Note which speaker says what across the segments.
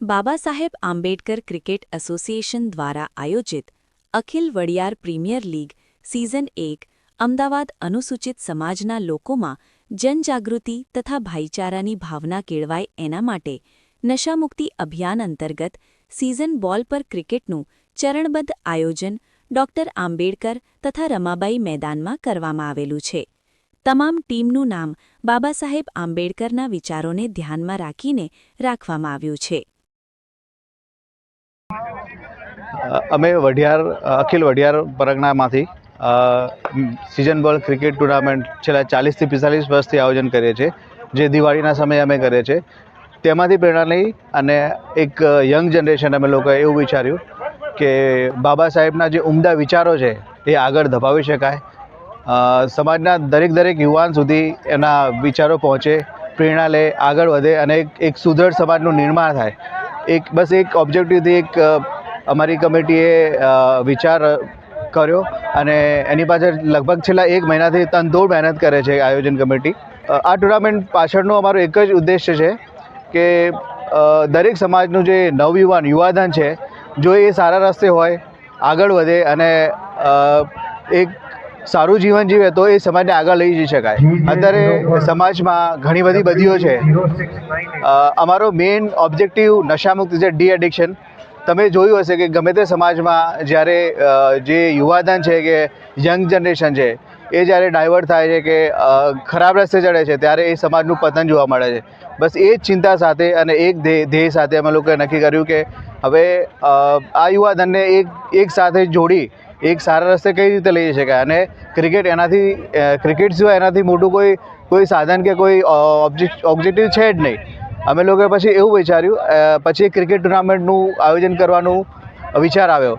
Speaker 1: Baba Saheb Ambedkar cricket association દ્વારા આયોજિત Akhil Vadiyar premier league season 1 Ahmedabad અનુસૂચિત સમાજના લોકોમાં જનજાગૃતિ તથા ભાઈચારાની ભાવના કેળવાય એના માટે નશામુક્તિ અભિયાન અંતર્ગત સિઝન બોલ પર ક્રિકેટનું ચરણબદ્ધ આયોજન ડોક્ટર આંબેડકર તથા રમાબાઈ મેદાનમાં કરવામાં આવેલું છે. તમામ ટીમનું નામ બાબા સાહેબ આંબેડકરના વિચારોને ધ્યાનમાં રાખીને રાખવામાં આવ્યું છે.
Speaker 2: અમે અખિલ વડિયાર પરગણામાંથી સિઝન બોલ ક્રિકેટ ટુર્નામેન્ટ છેલ્લા 40 થી 45 વર્ષથી આયોજન કરીએ છીએ, જે દિવાળીના સમયે અમે કરીએ છીએ. તેમાંથી પ્રેરણા લઈ અને એક યંગ જનરેશન અમે લોકોએ એવું વિચાર્યું કે બાબા સાહેબના જે ઉમદા વિચારો છે એ આગળ ધપાવી શકાય, સમાજના દરેક યુવાન સુધી એના વિચારો પહોંચે, પ્રેરણા લે, આગળ વધે અને એક સુદૃઢ સમાજનું નિર્માણ થાય. એક ઓબ્જેક્ટિવથી એક અમારી કમિટીએ વિચાર કર્યો અને એની પાછળ લગભગ છેલ્લા 1 મહિનાથી તનતોડ મહેનત કરે છે આયોજન કમિટી. આ ટુર્નામેન્ટ પાછળનો અમારો એક જ ઉદ્દેશ્ય છે કે દરેક સમાજનું જે યુવાધન છે, જો એ સારા રસ્તે હોય, આગળ વધે અને એક સારું જીવન જીવે તો એ સમાજને આગળ લઈ જઈ શકાય. અત્યારે સમાજમાં ઘણી બધી બદીઓ છે. અમારો મેઇન ઓબ્જેક્ટિવ નશામુક્તિ છે, ડી એડિક્શન. તમે જોયું હશે કે ગમે તે સમાજમાં જ્યારે જે યુવાધન છે કે યંગ જનરેશન છે એ જ્યારે ડાયવર્ટ થાય છે કે ખરાબ રસ્તે ચડે છે ત્યારે એ સમાજનું પતન જોવા મળે છે. બસ એ જ ચિંતા સાથે અને એક ધ્યેય સાથે અમે લોકોએ નક્કી કર્યું કે હવે આ યુવાધનને એક સાથે જોડી એક સારા રસ્તે કઈ રીતે લઈ શકાય. અને ક્રિકેટ સિવાય એનાથી મોટું કોઈ સાધન કે કોઈ ઓબ્જેક્ટિવ છે જ નહીં. અમે લોકોએ પછી એવું વિચાર્યું, પછી ક્રિકેટ ટુર્નામેન્ટનું આયોજન કરવાનું વિચાર આવ્યો.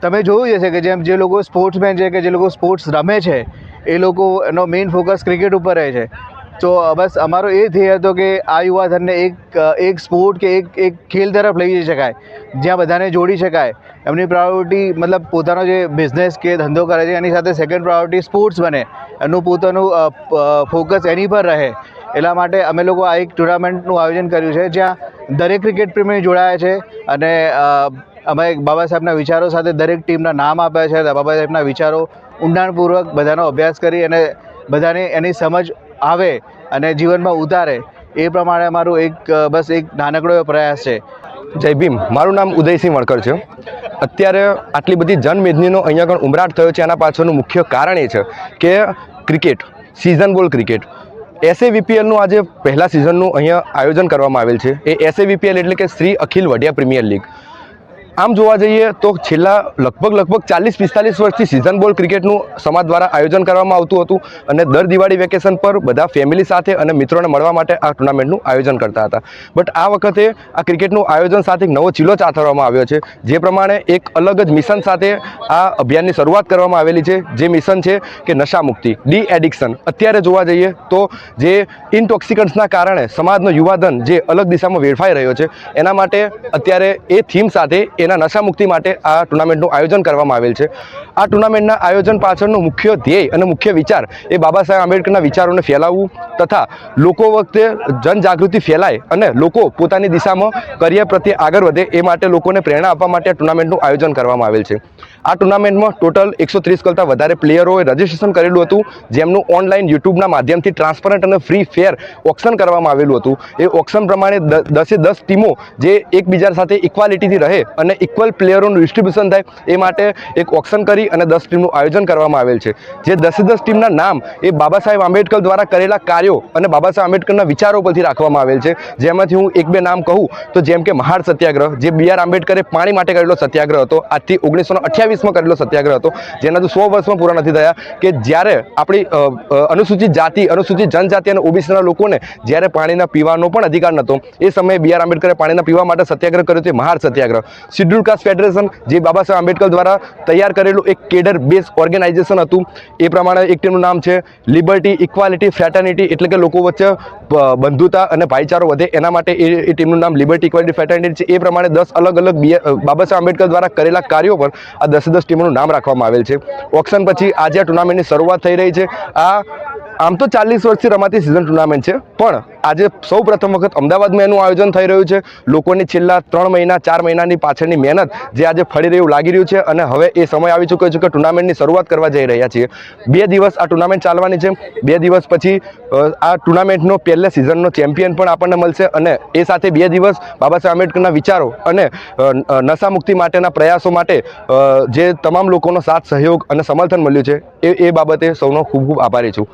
Speaker 2: તમે જોયું હશે કે જે લોકો સ્પોર્ટ્સમેન છે કે જે લોકો સ્પોર્ટ્સ રમે છે એ લોકો એનો મેઇન ફોકસ ક્રિકેટ ઉપર રહે છે. તો બસ અમારો એ ધ્યેય હતો કે આ યુવાધનને એક સ્પોર્ટ કે એક ખેલ તરફ લઈ જઈ શકાય, જ્યાં બધાને જોડી શકાય. એમની પ્રાયોરિટી મતલબ પોતાનો જે બિઝનેસ કે ધંધો કરે છે એની સાથે સેકન્ડ પ્રાયોરિટી સ્પોર્ટ્સ બને, એનું પોતાનું ફોકસ એની પર રહે. એટલા માટે અમે લોકો આ એક ટુર્નામેન્ટનું આયોજન કર્યું છે જ્યાં દરેક ક્રિકેટ પ્રેમી જોડાયા છે અને અમે બાબા સાહેબના વિચારો સાથે દરેક ટીમના નામ આપ્યા છે. બાબા સાહેબના વિચારો ઊંડાણપૂર્વક બધાનો અભ્યાસ કરી અને બધાને એની સમજ આવે અને જીવનમાં ઉતારે એ પ્રમાણે અમારું એક નાનકડો એવો પ્રયાસ છે.
Speaker 3: જય ભીમ. મારું નામ ઉદયસિંહ વણકર છે. અત્યારે આટલી બધી જનમેદનીનો અહીંયા આગળ ઉમરાટ થયો છે, એના પાછળનું મુખ્ય કારણ એ છે કે ક્રિકેટ, સિઝન બોલ ક્રિકેટ, SAVPLનું આજે પહેલા સિઝનનું અહીંયા આયોજન કરવામાં આવેલ છે. એ SAVPL એટલે કે શ્રી અખિલ વડિયા પ્રીમિયર લીગ. આમ જોવા જઈએ તો છેલ્લા લગભગ 40-45 વર્ષથી સિઝન બોલ ક્રિકેટનું સમાજ દ્વારા આયોજન કરવામાં આવતું હતું અને દર દિવાળી વેકેશન પર બધા ફેમિલી સાથે અને મિત્રોને મળવા માટે આ ટુર્નામેન્ટનું આયોજન કરતા હતા. બટ આ વખતે આ ક્રિકેટનું આયોજન સાથે એક નવો ચીલો ચાથવામાં આવ્યો છે, જે પ્રમાણે એક અલગ જ મિશન સાથે આ અભિયાનની શરૂઆત કરવામાં આવેલી છે, જે મિશન છે કે નશામુક્તિ, ડી એડિક્શન. અત્યારે જોવા જઈએ તો જે ઇન્ટોક્સિકન્ટ્સના કારણે સમાજનો યુવાધન જે અલગ દિશામાં વેડફાઈ રહ્યો છે, એના માટે અત્યારે એ થીમ સાથે એના નશામુક્તિ માટે આ ટુર્નામેન્ટનું આયોજન કરવામાં આવેલ છે. આ ટુર્નામેન્ટના આયોજન પાછળનો મુખ્ય ધ્યેય અને મુખ્ય વિચાર એ બાબા સાહેબ આંબેડકરના વિચારોને ફેલાવવું તથા લોકો વખતે જનજાગૃતિ ફેલાય અને લોકો પોતાની દિશામાં કરિયર પ્રત્યે આગળ વધે એ માટે લોકોને પ્રેરણા આપવા માટે આ ટુર્નામેન્ટનું આયોજન કરવામાં આવેલ છે. આ ટુર્નામેન્ટમાં ટોટલ 130 કરતાં વધારે પ્લેયરોએ રજિસ્ટ્રેશન કરેલું હતું, જેમનું ઓનલાઈન યુટ્યુબના માધ્યમથી ટ્રાન્સપરન્ટ અને ફ્રી ફેર ઓક્શન કરવામાં આવેલું હતું. એ ઓક્શન પ્રમાણે 10 ટીમો જે એકબીજા સાથે ઇક્વાલિટીથી રહે અને ઇક્વલ પ્લેયરોનું ડિસ્ટ્રીબ્યુશન થાય એ માટે એક ઓક્શન કરી અને 10 ટીમનું આયોજન કરવામાં આવેલ છે. જે 10 ટીમના નામ એ બાબા સાહેબ આંબેડકર દ્વારા કરેલા કાર્યો અને બાબા સાહેબ આંબેડકરના વિચારો પરથી રાખવામાં આવેલ છે. જેમાંથી હું 1-2 નામ કહું તો જેમ કે મહાર સત્યાગ્રહ, જે BR આંબેડકરે પાણી માટે કરેલો સત્યાગ્રહ હતો, આજથી 1928માં કરેલો સત્યાગ્રહ હતો, જેના તો 100 વર્ષમાં પૂરા નથી થયા. કે જ્યારે આપણી અનુસૂચિત જાતિ, અનુસૂચિત જનજાતિ અને OBCના લોકોને જ્યારે પાણીના પીવાનો પણ અધિકાર નહોતો, એ સમયે BR આંબેડકરે પાણીના પીવા માટે સત્યાગ્રહ કર્યો છે, મહાર સત્યાગ્રહ. શિડ્યુલ કાસ્ટ ફેડરેશન, જે બાબા સાહેબ આંબેડકર દ્વારા તૈયાર કરેલું એક કેડર બેઝ ઓર્ગેનાઇઝેશન હતું. એ પ્રમાણે એક ટીમનું નામ છે લિબર્ટી, ઇક્વાલિટી, ફ્રેટર્નિટી, એટલે કે લોકો વચ્ચે બંધુતા અને ભાઈચારો વધે એના માટે એ ટીમનું નામ લિબર્ટી, ઇક્વાલિટી, ફ્રેટર્નિટી છે. એ પ્રમાણે 10 અલગ બાબા સાહેબ આંબેડકર દ્વારા કરેલા કાર્યો પર આ 10 ટીમોનું નામ રાખવામાં આવેલ છે. ઓક્શન પછી આજે આ ટુર્નામેન્ટની શરૂઆત થઈ રહી છે. આ આમ તો 40 વર્ષથી રમાતી સિઝન ટુર્નામેન્ટ છે, પણ આજે સૌ પ્રથમ વખત અમદાવાદમાં એનું આયોજન થઈ રહ્યું છે. લોકોની છેલ્લા 3 મહિના 4 મહિનાની પાછળની મહેનત જે આજે ફળી રહ્યું લાગી રહ્યું છે, અને હવે એ સમય આવી ચૂક્યો છે કે ટુર્નામેન્ટની શરૂઆત કરવા જઈ રહ્યા છીએ. 2 દિવસ આ ટુર્નામેન્ટ ચાલવાની છે. 2 દિવસ પછી આ ટુર્નામેન્ટનો પહેલા સિઝનનો ચેમ્પિયન પણ આપણને મળશે, અને એ સાથે 2 દિવસ બાબા સાહેબ આંબેડકરના વિચારો અને નશા મુક્તિ માટેના પ્રયાસો માટે જે તમામ લોકોનો સાથ સહયોગ અને સમર્થન મળ્યું છે એ બાબતે સૌનો ખૂબ ખૂબ આભારી છું.